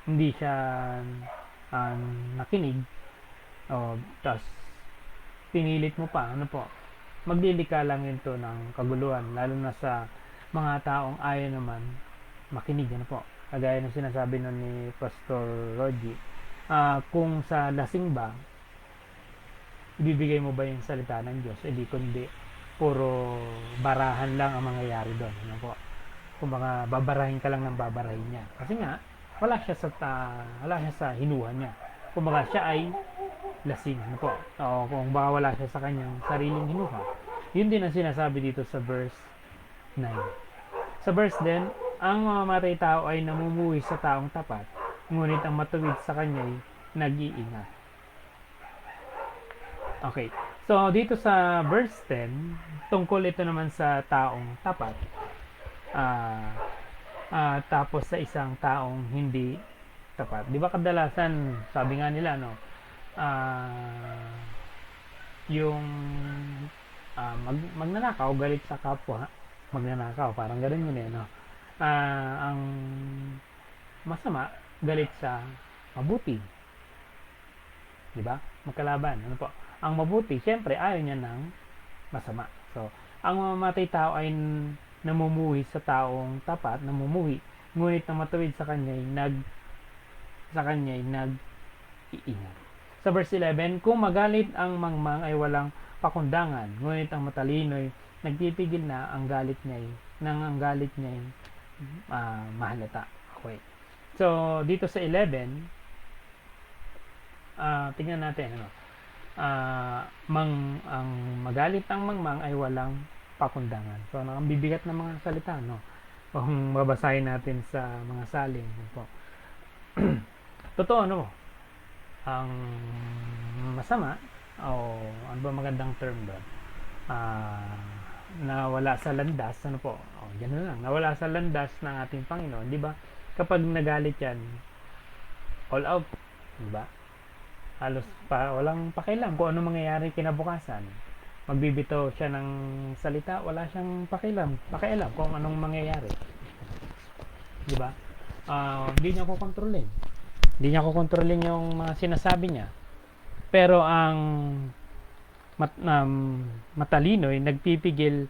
A: hindi siya nakinig, tapos pinilit mo pa, ano po, maglilika lang ito ng kaguluhan, lalo na sa mga taong ayaw naman makinig. Ano po, kagaya ng sinasabi nun ni Pastor Rogie, kung sa lasing ba, ibibigay mo ba yung salita ng Diyos? Hindi, kundi puro barahan lang ang mangyayari doon. Ano po, kung mga babarahin ka lang ng babarahin niya, kasi nga wala siya sa hinuhan niya. Kung baka siya ay lasing, ano po, o kung baka wala siya sa kanyang sariling hinuha. Yun din ang sinasabi dito sa verse 9. Sa verse 10, ang mamamatay tao ay namumuhi sa taong tapat, ngunit ang matuwid sa kanya ay nag-iingat. Okay, so dito sa verse 10, tungkol ito naman sa taong tapat, tapos sa isang taong hindi tapat. Di ba kadalasan, sabi nga nila, no, yung magnanakaw galit sa kapwa, magnanakaw, parang ganoon yun, no. Ang masama galit sa mabuti, di ba? Magkalaban, ano po? Ang mabuti, syempre ayaw niya ng masama. So ang mamamatay tao ay namumuhi sa taong tapat, namumuhi, ngunit ang matuwid sa kanya ay nag-iingat. Sa verse 11, kung magalit ang mangmang ay walang pakundangan, ngunit ang matalino'y nagpipigil na ang galit niya mahalata. Okay. So dito sa 11, tingnan natin, ano, ang magalit ang mangmang ay walang pakundangan. So, ang bibigat ng mga salita, no? Kung babasahin natin sa mga salin, po. Totoo, no? Ang masama, o ano ba magandang term doon? Nawala sa landas, ano po? Ganun lang. Nawala sa landas ng ating Panginoon, di ba? Kapag nagalit yan, all out, di ba? Halos walang pakialam kung ano mangyayari kinabukasan. Magbibitaw siya ng salita, wala siyang pakialam kung anong mangyayari. Di ba? Hindi niya ko kontrolin. Hindi niya ko kontrolin yung mga sinasabi niya. Pero ang matalino'y nagpipigil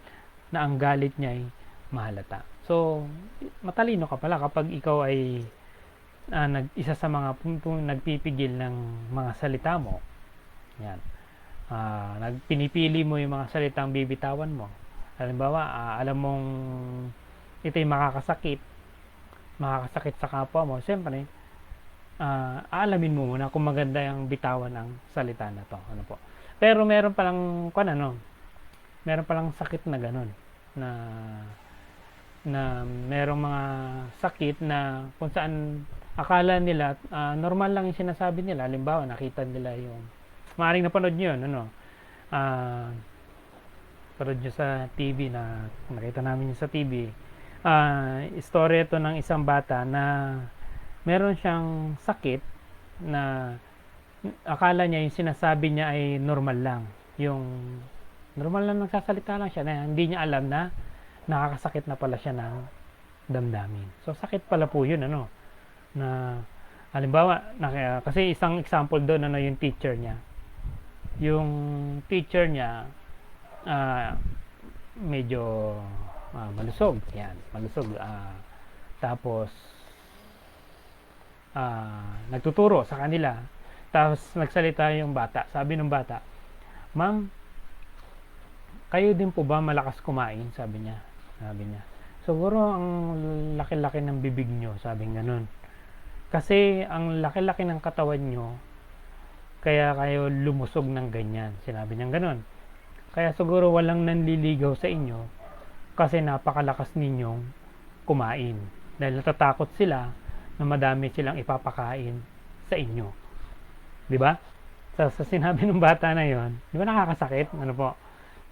A: na ang galit niya ay mahalata. So, matalino ka pala kapag ikaw ay isa sa mga puntong nagpipigil ng mga salita mo. Yan. Pinipili mo yung mga salitang bibitawan mo. Halimbawa, alam mong ito'y makakasakit sa kapwa mo. Siyempre, aalamin mo muna kung maganda yung bitawan ng salita na to. Ano po? Pero meron palang meron palang sakit na ganun, na merong mga sakit na kung saan akala nila normal lang yung sinasabi nila. Halimbawa, nakita nila yung maaaring napanood nyo yun, panood nyo sa TV, na nakita namin yun sa TV. Istorya ito ng isang bata na meron siyang sakit na akala niya yung sinasabi niya ay normal lang. Yung normal lang nagsasalita lang siya, na hindi niya alam na nakakasakit na pala siya ng damdamin. So, sakit pala po yun, na halimbawa, kasi isang example doon, yung teacher niya. Yung teacher niya, medyo malusog. Yan, malusog. Tapos, nagtuturo sa kanila. Tapos nagsalita yung bata. Sabi ng bata, "Ma'am, kayo din po ba malakas kumain?" Sabi niya. "Siguro ang laki-laki ng bibig nyo." Sabi ganun. "Kasi ang laki-laki ng katawan nyo, kaya kayo lumusog ng ganyan." Sinabi niya ganun. "Kaya siguro walang nanliligaw sa inyo kasi napakalakas ninyong kumain. Dahil natatakot sila na madami silang ipapakain sa inyo." Di ba? Sa sinabi ng bata na yon, di ba nakakasakit? Ano po?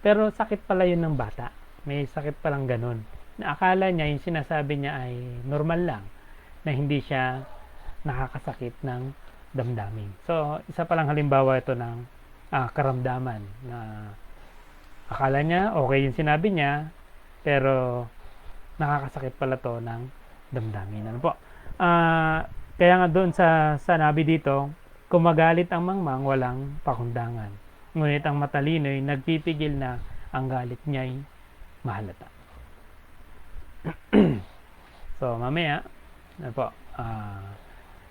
A: Pero sakit pala yun ng bata. May sakit palang ganun. Na akala niya yung sinasabi niya ay normal lang, na hindi siya nakakasakit ng damdamin. So, isa palang halimbawa ito ng karamdaman na akala niya okay yung sinabi niya, pero nakakasakit pala to ng damdamin. Ano po? Kaya nga doon sa sanabi dito, kung magalit ang mangmang, walang pakundangan. Ngunit ang matalino'y nagpipigil na ang galit niya'y mahalata. So, mamaya, ano po,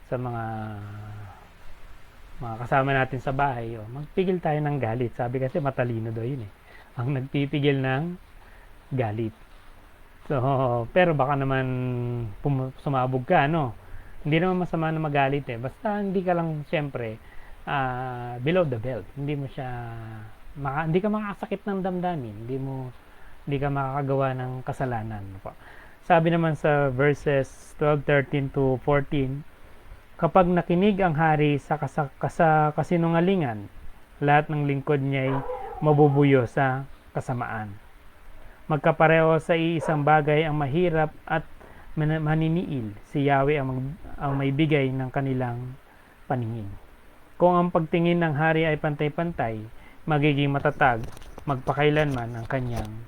A: sa mga kasama natin sa bahay, magpigil tayo ng galit. Sabi kasi matalino daw yun ang nagpipigil ng galit. So, pero baka naman sumabog ka, Hindi naman masama na magalit Basta hindi ka lang, siyempre, below the belt. Hindi ka makakasakit ng damdamin. Hindi ka makakagawa ng kasalanan. Sabi naman sa verses 12, 13 to 14, "Kapag nakinig ang hari sa kasinungalingan, lahat ng lingkod niya'y mabubuyo sa kasamaan. Magkapareho sa iisang bagay ang mahirap at maniniil. Si Yahweh ang may bigay ng kanilang paningin. Kung ang pagtingin ng hari ay pantay-pantay, magiging matatag magpakailanman ang kanyang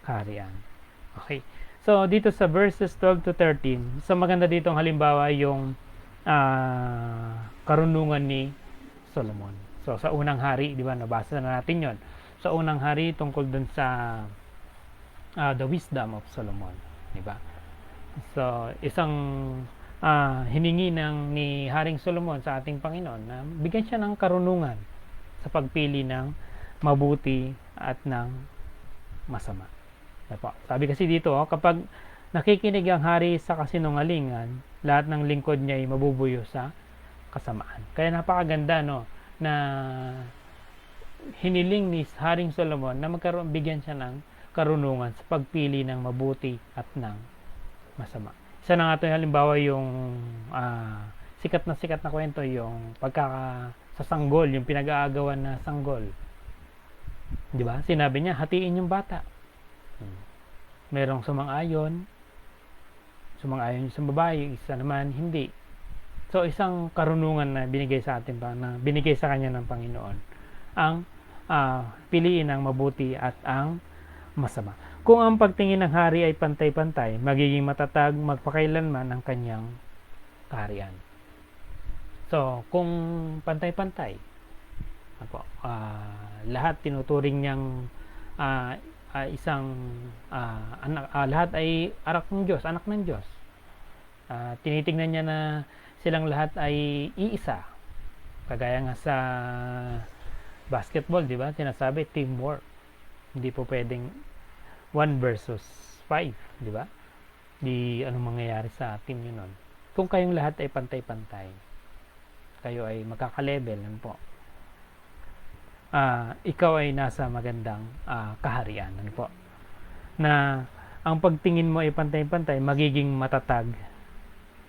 A: kaharian." Okay. So, dito sa verses 12 to 13, so maganda dito ang halimbawa yung karunungan ni Solomon. So, sa unang hari, di ba, nabasa na natin yon. Sa unang hari, tungkol dun sa the wisdom of Solomon. Di ba? So, isang hiningi ni Haring Solomon sa ating Panginoon na bigyan siya ng karunungan sa pagpili ng mabuti at ng masama. Sabi kasi dito, kapag nakikinig ang hari sa kasinungalingan, lahat ng lingkod niya ay mabubuyo sa kasamaan. Kaya napakaganda na hiniling ni Haring Solomon na bigyan siya ng karunungan sa pagpili ng mabuti at ng masama. Isa na nga ito halimbawa yung sikat na kwento, yung sa sanggol, yung pinag-aagawan na sanggol. Di ba? Sinabi niya, hatiin yung bata. Merong sumang-ayon yung isang babae, isa naman hindi. So, isang karunungan na binigay sa atin na binigay sa kanya ng Panginoon, ang piliin ang mabuti at ang masama. Kung ang pagtingin ng hari ay pantay-pantay, magiging matatag magpakailanman ang kanyang kaharian. So, kung pantay-pantay, lahat tinuturing niyang lahat ay anak ng Diyos. Tinitingnan niya na silang lahat ay iisa. Kagaya nga sa basketball, di ba? Sinasabi teamwork. Hindi po pwedeng 1 versus 5, di ba? Di anong mangyayari sa team yun nun. Kung kayong lahat ay pantay-pantay, kayo ay magkaka-level, ano po? Ikaw ay nasa magandang kaharian, ano po? Na ang pagtingin mo ay pantay-pantay, magiging matatag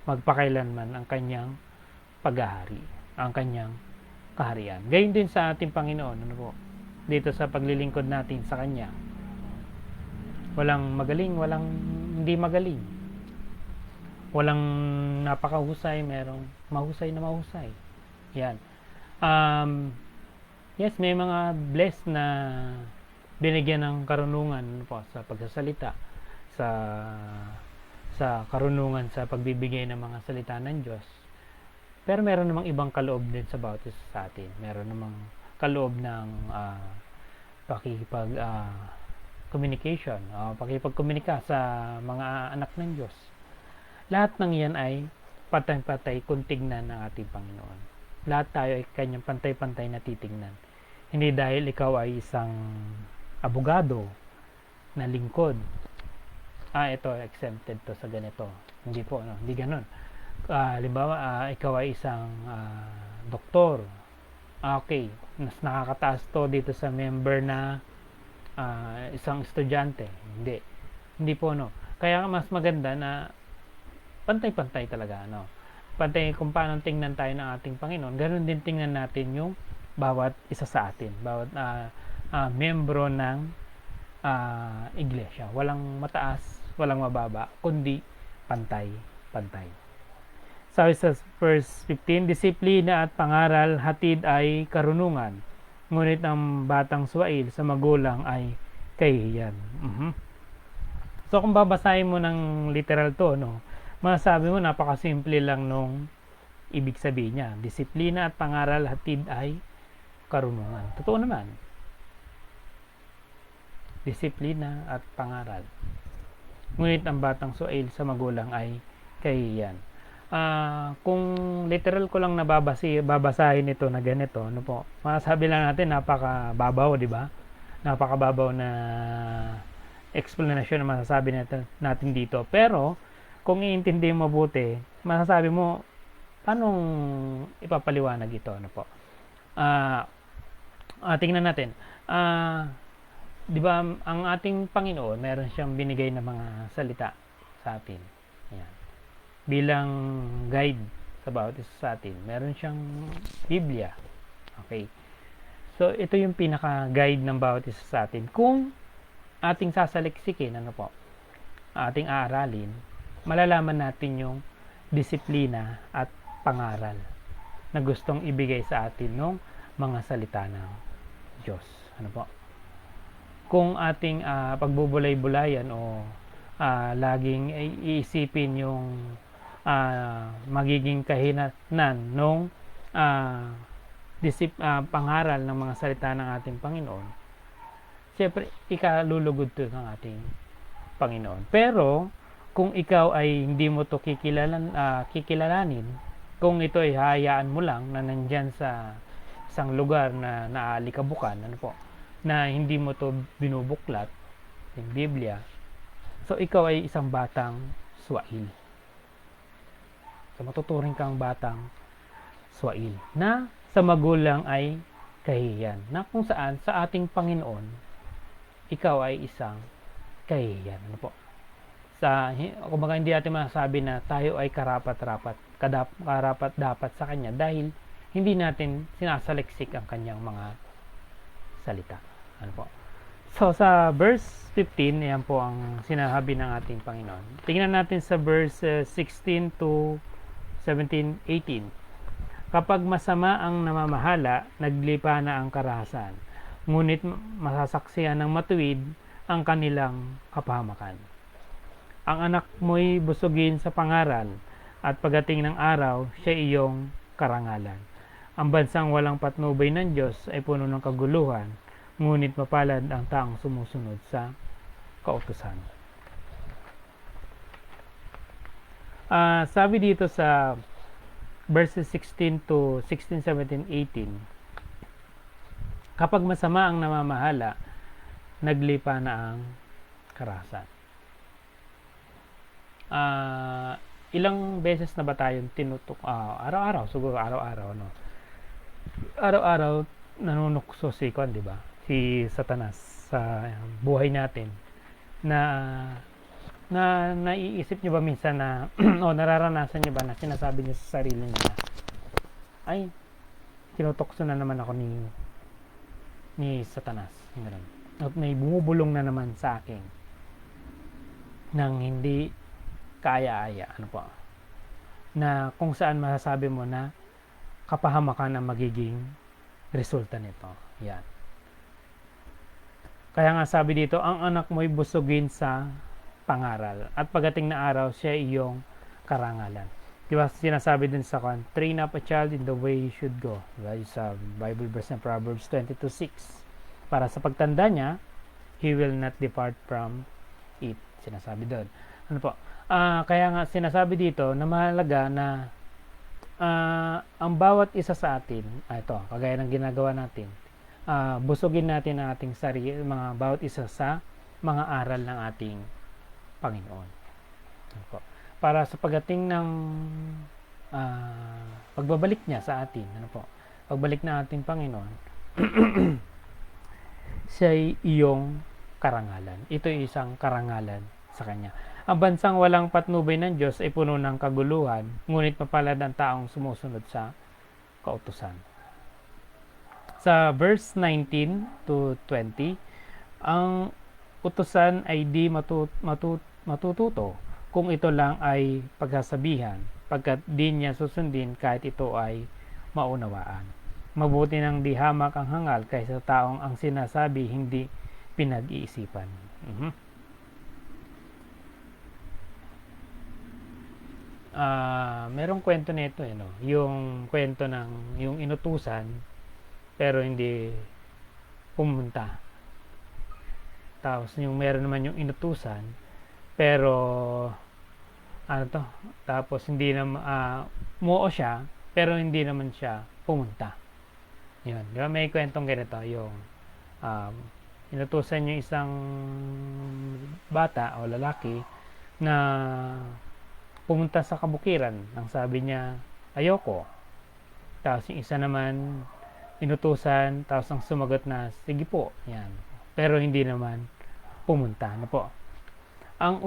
A: magpakailanman ang kanyang paghahari, ang kanyang kaharian. Gayon din sa ating Panginoon, ano po? Dito sa paglilingkod natin sa Kanya. Walang magaling, walang hindi magaling. Walang napakahusay, merong mahusay na mahusay. Yan. Yes, may mga blessed na binigyan ng karunungan po sa pagsasalita, sa karunungan sa pagbibigay ng mga salita ng Diyos. Pero meron namang ibang kaloob din sa bawat isa sa atin. Meron namang kaloob ng communication, pakipagkomunika sa mga anak ng Diyos. Lahat ng yan ay patay-patay kung tignan ng ating Panginoon. Lahat tayo ay kanyang pantay-pantay na titignan. Hindi dahil ikaw ay isang abogado na lingkod. Ito, exempted to sa ganito. Hindi po, no? Hindi ganun. Halimbawa, ikaw ay isang doktor. Okay, mas nakakataas to dito sa member na isang estudyante. Hindi po, no? Kaya mas maganda na pantay-pantay talaga, no? Pantay kung paano tingnan tayo ng ating Panginoon, ganun din tingnan natin yung bawat isa sa atin, bawat membro ng iglesia. Walang mataas, walang mababa, kundi pantay-pantay. Sabi sa verse 15, disiplina at pangaral hatid ay karunungan, ngunit ang batang suwail sa magulang ay kahihiyan. So kung babasahin mo ng literal to, no, masasabi mo napakasimple lang nung ibig sabihin niya. Disiplina at pangaral hatid ay karunungan. Totoo naman. Disiplina at pangaral. Ngunit ang batang suwail sa magulang ay kahihiyan. Kung literal ko lang babasahin ito na ganito, ano po, masasabi lang natin napakababaw, di ba? Napakababaw na explanation na masasabi natin dito. Pero kung iintindi mo mabuti, masasabi mo anong ipapaliwanag ito, ano po? Tingnan natin. Di ba ang ating Panginoon, meron siyang binigay na mga salita sa atin. Ayan. Bilang guide sa bawat isa sa atin, meron siyang Biblia. Okay. So, ito yung pinaka-guide ng bawat isa sa atin. Kung ating sasaliksikin, ano po, ating aaralin, malalaman natin yung disiplina at pangaral na gustong ibigay sa atin ng mga salita ng Diyos. Ano po? Kung ating pagbubulay-bulayan o laging iisipin yung magiging kahinatnan nung pangaral ng mga salita ng ating Panginoon, siyempre ikalulugod to ng ating Panginoon. Pero kung ikaw ay hindi mo to kikilalanin, kung ito ay hayaan mo lang na nandyan sa isang lugar na naalikabukan, ano po, na hindi mo to binubuklat yung Biblia, so ikaw ay isang batang suwail. So matuturing kang batang suwail na sa magulang ay kahihiyan. Na kung saan sa ating Panginoon, ikaw ay isang kahihiyan. Ano po? Kumbaga hindi natin masasabi na tayo ay karapat-dapat sa Kanya dahil hindi natin sinasaliksik ang Kanyang mga salita. Ano po? So, sa verse 15, yan po ang sinasabi ng ating Panginoon. Tingnan natin sa verse 16 to 17, 18. Kapag masama ang namamahala, naglipa na ang karahasan. Ngunit masasaksihan ng matuwid ang kanilang kapahamakan. Ang anak mo'y busugin sa pangaral, at pagdating ng araw, siya iyong karangalan. Ang bansang walang patnubay ng Diyos ay puno ng kaguluhan, ngunit mapalad ang taong sumusunod sa kautusan. Sabi dito sa verses 16 to 16, 17, 18, kapag masama ang namamahala, naglipa na ang karahasan. Ilang beses na ba tayong tinutok? Araw-araw, siguro araw-araw, no? Araw-araw nanunukso si Kon, di ba? Si Satanas sa buhay natin na naiisip niyo ba minsan na o nararanasan niyo ba na sinasabi niyo sa sarili niyo na ay tinutokso na naman ako ni Satanas, gano'n. At may bumubulong na naman sa akin nang hindi kaaya-aya, ano po, na kung saan masasabi mo na kapahamakan ang magiging resulta nito. Yan. Kaya nga sabi dito, ang anak mo'y busugin sa pangaral, at pagdating na araw, siya iyong karangalan. Diba sinasabi din sa kan, train up a child in the way he should go. Diba? Sa Bible verse ng Proverbs 22:6. Para sa pagtanda niya, he will not depart from it. Sinasabi doon. Ano po? Kaya nga sinasabi dito na mahalaga na ang bawat isa sa atin, ito, kagaya ng ginagawa natin, busugin natin ang ating sarili, bawat isa sa mga aral ng ating Panginoon. Ano po? Para sa pagdating ng pagbabalik niya sa atin, ano po? Pagbalik ng ating Panginoon, siya'y iyong karangalan. Ito ay isang karangalan sa Kanya. Ang bansang walang patnubay ng Diyos ay puno ng kaguluhan, ngunit mapalad ang taong sumusunod sa kautusan. Sa verse 19 to 20, ang utusan ay di matututo kung ito lang ay pagsasabihan, pagkat di niya susundin kahit ito ay maunawaan. Mabuti nang di hamak ang hangal kaysa taong ang sinasabi hindi pinag-iisipan. Merong kwento nito, no? Yung kwento ng yung inutusan pero hindi pumunta. Tapos yung meron naman yung inutusan pero tapos hindi naman muo siya pero hindi naman siya pumunta. Yun, di ba may kwentong ganito, yung inutusan yung isang bata o lalaki na pumunta sa kabukiran. Ang sabi niya, ayoko. Tapos yung isa naman inutusan, tapos ang sumagot na, sige po, yan. Pero hindi naman pumunta. Ano po? Ang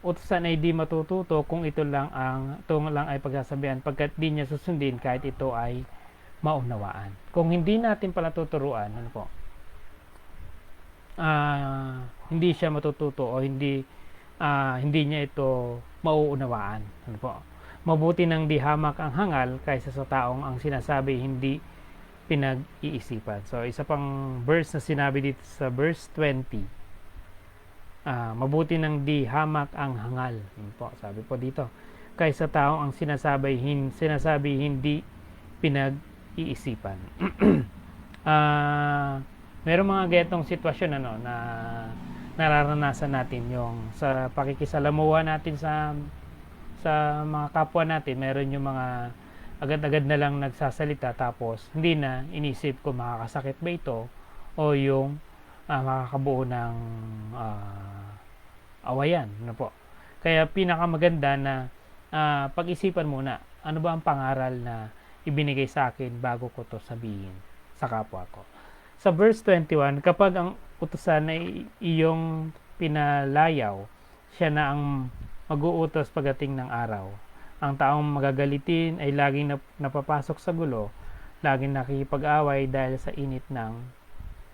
A: utusan ay di matututo kung ito lang ay pagsasabihan, pagkat di niya susundin kahit ito ay maunawaan. Kung hindi natin pala tuturuan, ano po? Hindi siya matututo o hindi niya ito mauunawaan. Ano po? Mabuti nang di hamak ang hangal kaysa sa taong ang sinasabi hindi pinag-iisipan. So, isa pang verse na sinabi dito sa verse 20. Mabuti nang di hamak ang hangal. Ano po? Sabi po dito. Kaysa taong ang sinasabi hindi pinag-iisipan. Merong mga getong sitwasyon na nararanasan natin yung sa pakikisalamuha natin sa mga kapwa natin. Meron yung mga agad-agad na lang nagsasalita tapos hindi na inisip kung makakasakit ba ito o yung makakabuo ng awayan. Ano po? Kaya pinakamaganda na pag-isipan muna ano ba ang pangaral na ibinigay sa akin bago ko to sabihin. sa kapwa ko. Sa verse 21, kapag ang utusan ay iyong pinalayaw, siya na ang mag-uutos pagdating ng araw. Ang taong magagalitin ay laging napapasok sa gulo, laging nakikipag-away dahil sa init ng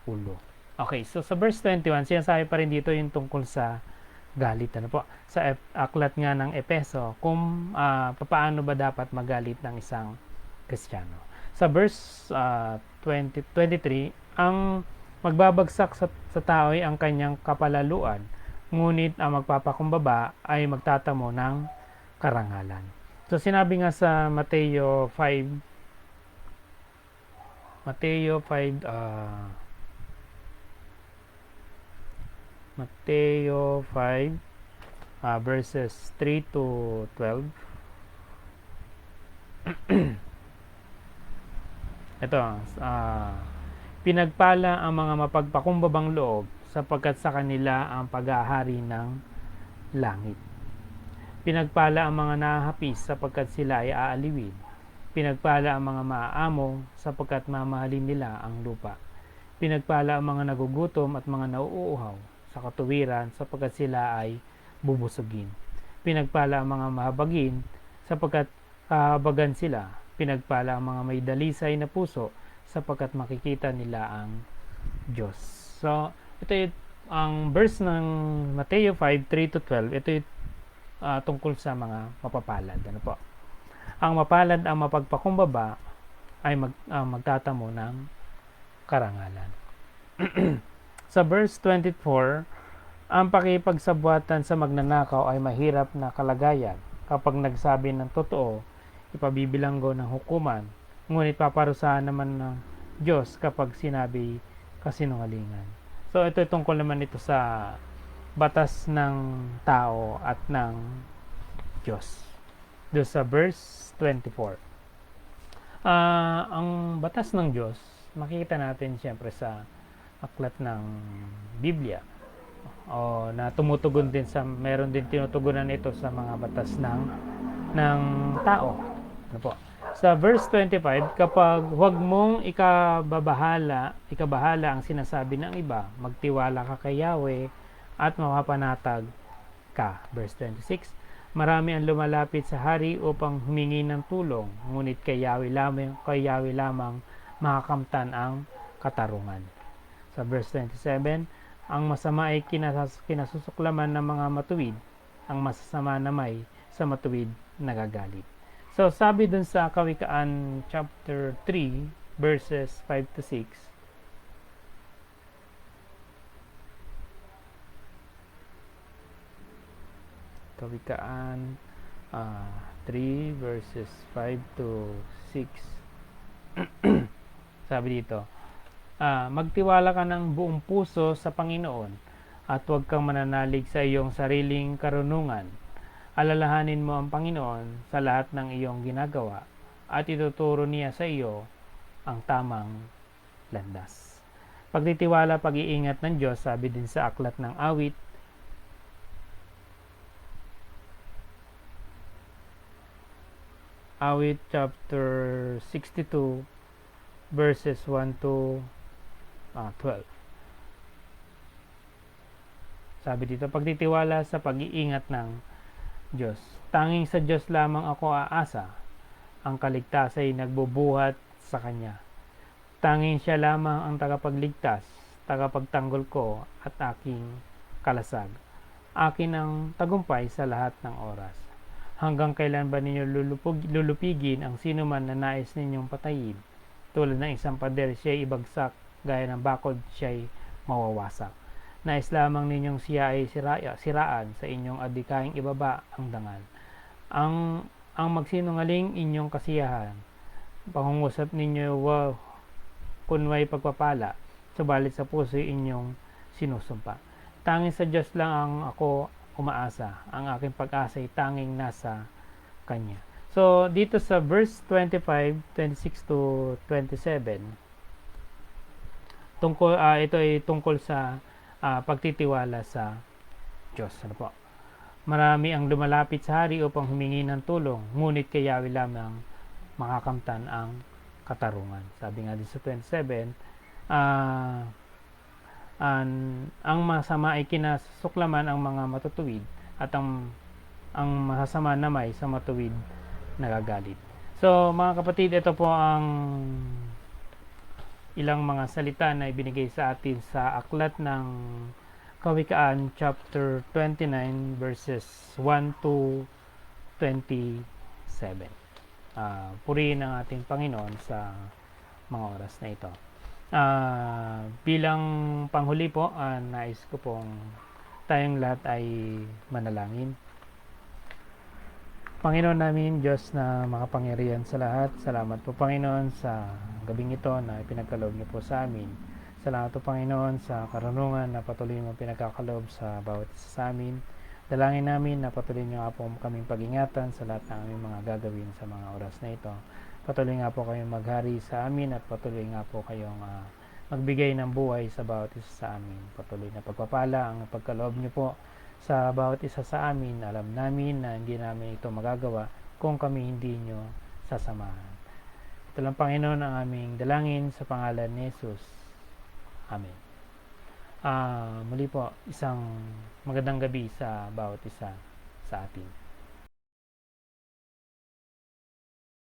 A: ulo. Okay, so sa verse 21, sinasabi pa rin dito yung tungkol sa galit. Ano po? Sa aklat nga ng Epeso, kung paano ba dapat magalit ng isang Kristiyano. Sa verse 23, ang magbabagsak sa tao ay ang kanyang kapalaluan, ngunit ang magpapakumbaba ay magtatamo ng karangalan. So sinabi nga sa Mateo 5 verses 3 to 12. Ito, pinagpala ang mga mapagpakumbabang loob sapagkat sa kanila ang paghahari ng langit. Pinagpala ang mga nahahapis sapagkat sila ay aaliwin. Pinagpala ang mga maaamo sapagkat mamahalin nila ang lupa. Pinagpala ang mga nagugutom at mga nauuhaw sa katuwiran sapagkat sila ay bubusugin. Pinagpala ang mga mahabagin sapagkat kahabagan sila. Pinagpala ang mga may dalisay na puso sapagkat makikita nila ang Diyos. So, ito yung ang verse ng Mateo 5:3 to 12. Ito yung tungkol sa mga mapapalad. Ano po? Ang mapalad ang mapagpakumbaba ay magtatamo ng karangalan. Sa verse 24, ang pakipagsabwatan sa magnanakaw ay mahirap na kalagayan. Kapag nagsabi ng totoo, ipabibilanggo ng hukuman, ngunit paparusahan naman ng Diyos kapag sinabi kasinungalingan. So ito tungkol naman ito sa batas ng tao at ng Diyos. Doon sa verse 24. Ang batas ng Diyos, makikita natin siyempre sa aklat ng Biblia. Na tumutugon din meron din tinutugunan ito sa mga batas ng tao. Ano po? Sa verse 25, kapag huwag mong ikabahala ang sinasabi ng iba, magtiwala ka kay Yahweh at mapapanatag ka. Verse 26, marami ang lumalapit sa hari upang humingi ng tulong, ngunit kay Yahweh lamang makakamtan ang katarungan. Sa verse 27, ang masama ay kinasusuklaman ng mga matuwid, ang masasama namay sa matuwid nagagalit. So, sabi dun sa Kawikaan chapter 3, verses 5 to 6, Kawikaan 3, verses 5 to 6, sabi dito, magtiwala ka ng buong puso sa Panginoon at huwag kang mananalig sa iyong sariling karunungan. Alalahanin mo ang Panginoon sa lahat ng iyong ginagawa at ituturo niya sa iyo ang tamang landas. Pagtitiwala, pag-iingat ng Diyos, sabi din sa aklat ng Awit, Awit chapter 62, verses 1 to 12. Sabi dito, pagtitiwala sa pag-iingat ng Diyos. Tanging sa Diyos lamang ako aasa. Ang kaligtasan ay nagbubuhat sa Kanya. Tanging Siya lamang ang tagapagligtas, tagapagtanggol ko at aking kalasag. Akin ang tagumpay sa lahat ng oras. Hanggang kailan ba ninyo lulupigin ang sinuman na nais ninyong patayin? Tulad ng isang pader, siya'y ibagsak, gaya ng bakod, siya'y mawawasak. Nais lamang ninyong siya ay siraan sa inyong adikaing ibaba ang dangal. Ang magsinungaling inyong kasiyahan, pangungusap ninyo kunway pagpapala, subalit sa puso inyong sinusumpa. Tanging sa Diyos lang ang ako umaasa, ang aking pag-asa ay tanging nasa Kanya. So, dito sa verse 25, 26 to 27, ito ay tungkol sa pagtitiwala sa Diyos. Ano po? Marami ang lumalapit sa hari upang humingi ng tulong, ngunit kay Yahweh lamang makakamtan ang katarungan. Sabi nga din sa 27, ang masama ay kinasuklaman ang mga matutuwid at ang masasama na may sa matuwid nagagalit. So mga kapatid, ito po ang ilang mga salita na ibinigay sa atin sa aklat ng Kawikaan chapter 29 verses 1 to 27. Purihin ang ating Panginoon sa mga oras na ito. Bilang panghuli po, nais ko pong tayong lahat ay manalangin. Panginoon namin, Diyos na makapangyarihan sa lahat, salamat po Panginoon sa gabing ito na pinagkaloob niyo po sa amin. Salamat po Panginoon sa karunungan na patuloy mo pinagkakaloob sa bawat isa sa amin. Dalangin namin na patuloy niyo nga po kaming pag-ingatan sa lahat ng aming mga gagawin sa mga oras na ito. Patuloy nga po kayong maghari sa amin at patuloy nga po kayong magbigay ng buhay sa bawat isa sa amin. Patuloy na pagpapala ang pagkaloob niyo po sa bawat isa sa amin. Alam namin na hindi namin ito magagawa kung kami hindi nyo sasamahan. Ito lang Panginoon ang aming dalangin sa pangalan ni Jesus. Amen. Muli po, isang magandang gabi sa bawat isa sa atin.